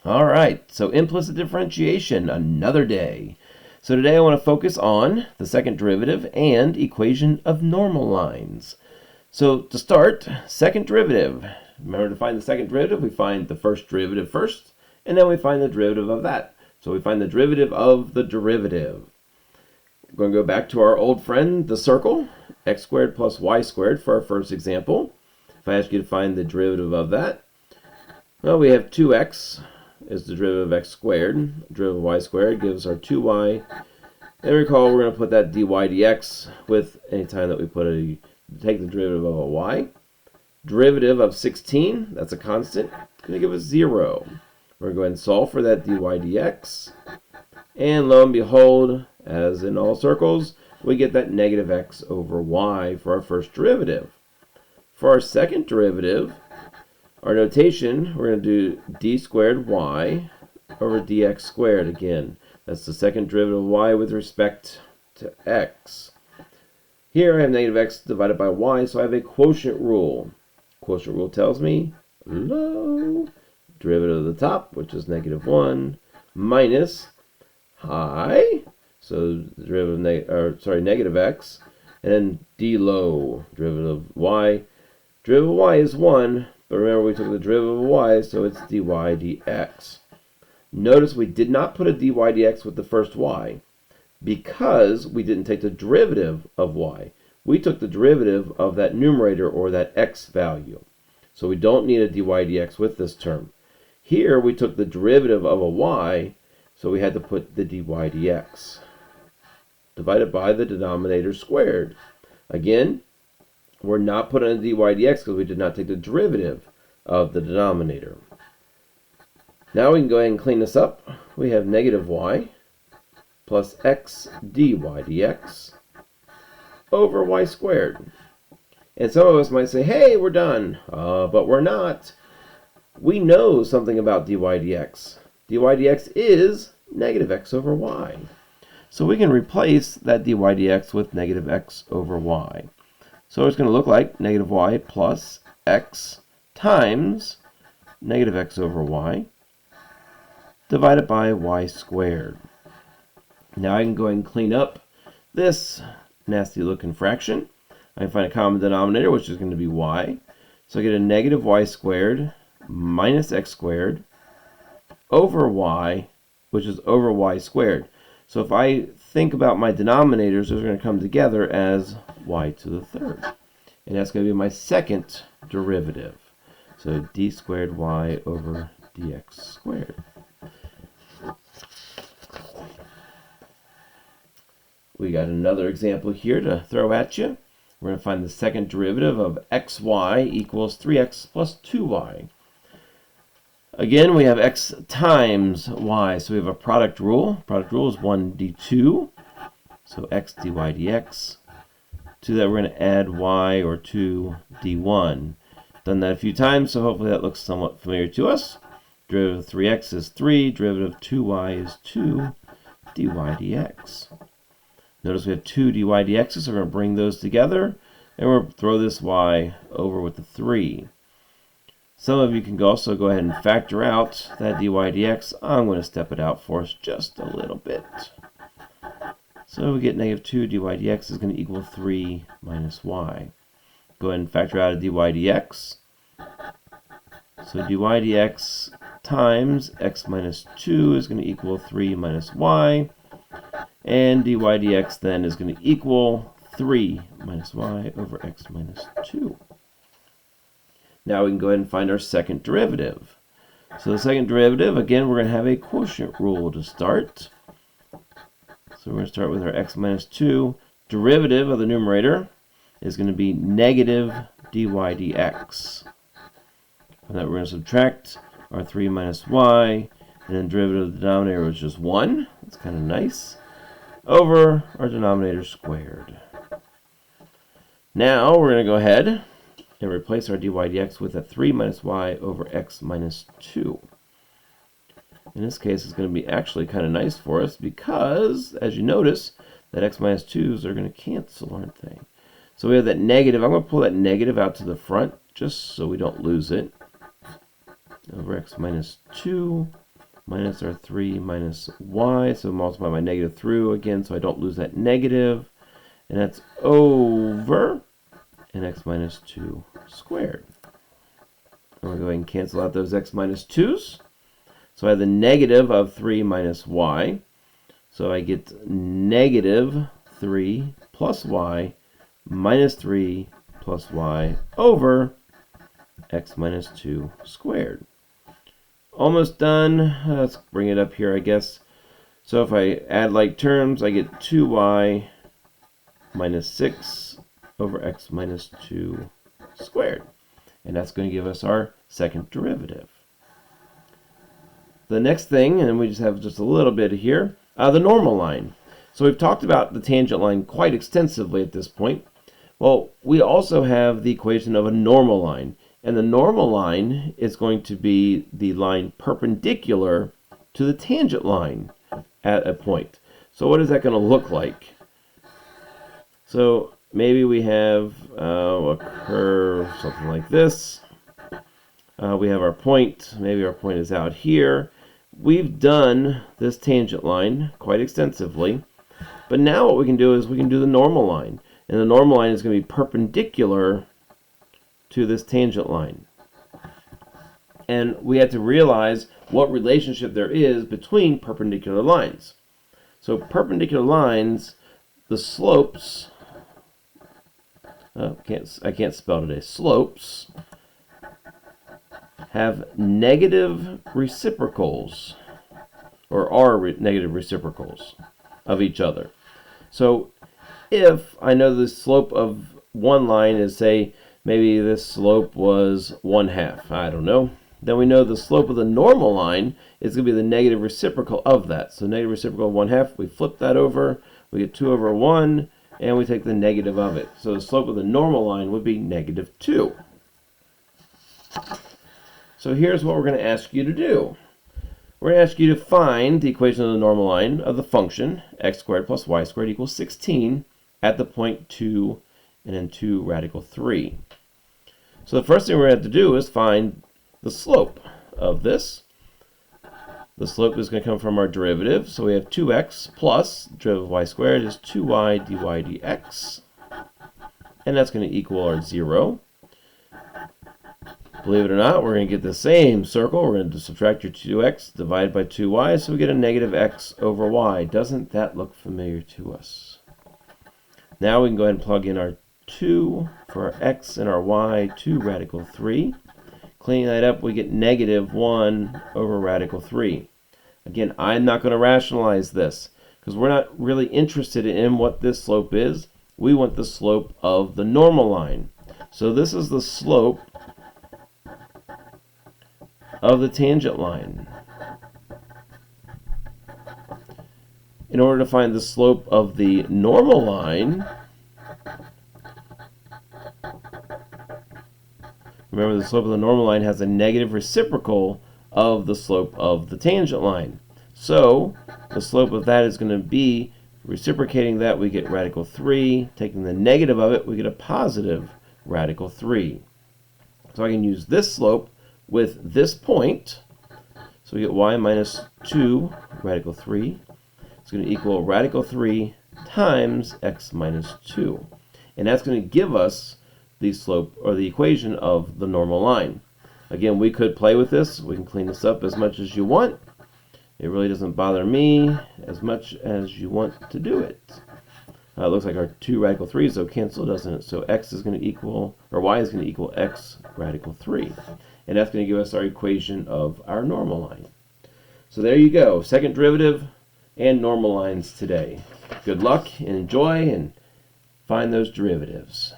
All right, so implicit differentiation, another day. So today I want to focus on the second derivative and equation of normal lines. So to start, second derivative. Remember, to find the second derivative, we find the first derivative first, and then we find the derivative of that. So we find the derivative of the derivative. We're going to go back to our old friend, the circle, x squared plus y squared for our first example. If I ask you to find the derivative of that, well, we have 2x is the derivative of x squared. Derivative of y squared gives our 2y. And recall, we're going to put that dy dx with any time that we take the derivative of a y. Derivative of 16, that's a constant, going to give us 0. We're going to go ahead and solve for that dy dx. And lo and behold, as in all circles, we get that negative x over y for our first derivative. For our second derivative, our notation, we're going to do d squared y over dx squared again. That's the second derivative of y with respect to x. Here I have negative x divided by y, so I have a quotient rule. Quotient rule tells me low derivative of the top, which is negative 1, minus high, so the derivative of negative x, and then d low derivative of y. Derivative of y is 1, but remember we took the derivative of y, so it's dy dx. Notice we did not put a dy dx with the first y because we didn't take the derivative of y. We took the derivative of that numerator or that x value. So we don't need a dy dx with this term. Here we took the derivative of a y, so we had to put the dy dx divided by the denominator squared. Again, we're not putting a dy dx because we did not take the derivative of the denominator. Now we can go ahead and clean this up. We have negative y plus x dy dx over y squared. And some of us might say, hey, we're done. But we're not. We know something about dy dx. Dy dx is negative x over y. So we can replace that dy dx with negative x over y. So it's going to look like negative y plus x times negative x over y divided by y squared. Now I can go ahead and clean up this nasty looking fraction. I can find a common denominator, which is going to be y. So I get a negative y squared minus x squared over y, which is over y squared. So if I think about my denominators, those are going to come together as y to the third. And that's going to be my second derivative. So d squared y over dx squared. We got another example here to throw at you. We're going to find the second derivative of xy equals 3x plus 2y. Again, we have x times y, so we have a product rule. Product rule is 1d2, so x dy dx. To that, we're going to add y, or 2d1. Done that a few times, so hopefully that looks somewhat familiar to us. Derivative of 3x is 3, derivative of 2y is 2, dy dx. Notice we have 2 dy dx's, so we're going to bring those together, and we'll throw this y over with the 3. Some of you can also go ahead and factor out that dy dx. I'm going to step it out for us just a little bit. So we get negative 2 dy dx is going to equal 3 minus y. Go ahead and factor out a dy dx. So dy dx times x minus 2 is going to equal 3 minus y. And dy dx then is going to equal 3 minus y over x minus 2. Now we can go ahead and find our second derivative. So the second derivative, again, we're going to have a quotient rule to start. So we're going to start with our x minus 2. Derivative of the numerator is going to be negative dy dx. From that, we're going to subtract our 3 minus y, and then derivative of the denominator is just 1. That's kind of nice. Over our denominator squared. Now we're going to go ahead and replace our dy dx with a 3 minus y over x minus 2. In this case, it's going to be actually kind of nice for us because, as you notice, that x minus 2's are going to cancel, aren't they? So we have that negative. I'm going to pull that negative out to the front just so we don't lose it. Over x minus 2 minus our 3 minus y. So multiply my negative through again so I don't lose that negative. And that's over an x minus 2 squared. I'm going to go ahead and cancel out those x minus 2's. So I have the negative of 3 minus y. So I get negative 3 plus y minus 3 plus y over x minus 2 squared. Almost done. Let's bring it up here, I guess. So if I add like terms, I get 2y minus 6 over x minus 2 squared. And that's going to give us our second derivative. The next thing, and we just have just a little bit here, the normal line. So we've talked about the tangent line quite extensively at this point. Well, we also have the equation of a normal line. And the normal line is going to be the line perpendicular to the tangent line at a point. So what is that going to look like? So maybe we have a curve, something like this. We have our point. Maybe our point is out here. We've done this tangent line quite extensively. But now what we can do is we can do the normal line. And the normal line is going to be perpendicular to this tangent line. And we have to realize what relationship there is between perpendicular lines. So perpendicular lines, the slopes, I can't spell today, slopes have negative reciprocals, or are negative reciprocals of each other. So if I know the slope of one line is, say, maybe this slope was 1/2, I don't know, then we know the slope of the normal line is going to be the negative reciprocal of that. So negative reciprocal of 1/2, we flip that over, we get 2 over 1, and we take the negative of it. So the slope of the normal line would be negative 2. So here's what we're going to ask you to do. We're going to ask you to find the equation of the normal line of the function x squared plus y squared equals 16 at the point 2 and then 2 radical 3. So the first thing we're going to have to do is find the slope of this. The slope is going to come from our derivative. So we have 2x plus derivative of y squared is 2y dy dx. And that's going to equal our 0. Believe it or not, we're going to get the same circle. We're going to subtract your 2x divided by 2y, so we get a negative x over y. Doesn't that look familiar to us? Now we can go ahead and plug in our 2 for our x and our y, 2 radical 3. Cleaning that up, we get negative 1 over radical 3. Again, I'm not going to rationalize this because we're not really interested in what this slope is. We want the slope of the normal line. So this is the slope of the tangent line. In order to find the slope of the normal line, remember the slope of the normal line has a negative reciprocal of the slope of the tangent line. So the slope of that is going to be, reciprocating that, we get radical 3. Taking the negative of it, we get a positive radical 3. So I can use this slope with this point. So we get y minus 2 radical 3. It's going to equal radical 3 times x minus 2. And that's going to give us the slope, or the equation of the normal line. Again, we could play with this. We can clean this up as much as you want. It really doesn't bother me as much as you want to do it. It looks like our 2 radical 3's so cancel, doesn't it? So x is going to equal, or y is going to equal x radical 3. And that's going to give us our equation of our normal line. So there you go, second derivative and normal lines today. Good luck and enjoy, and find those derivatives.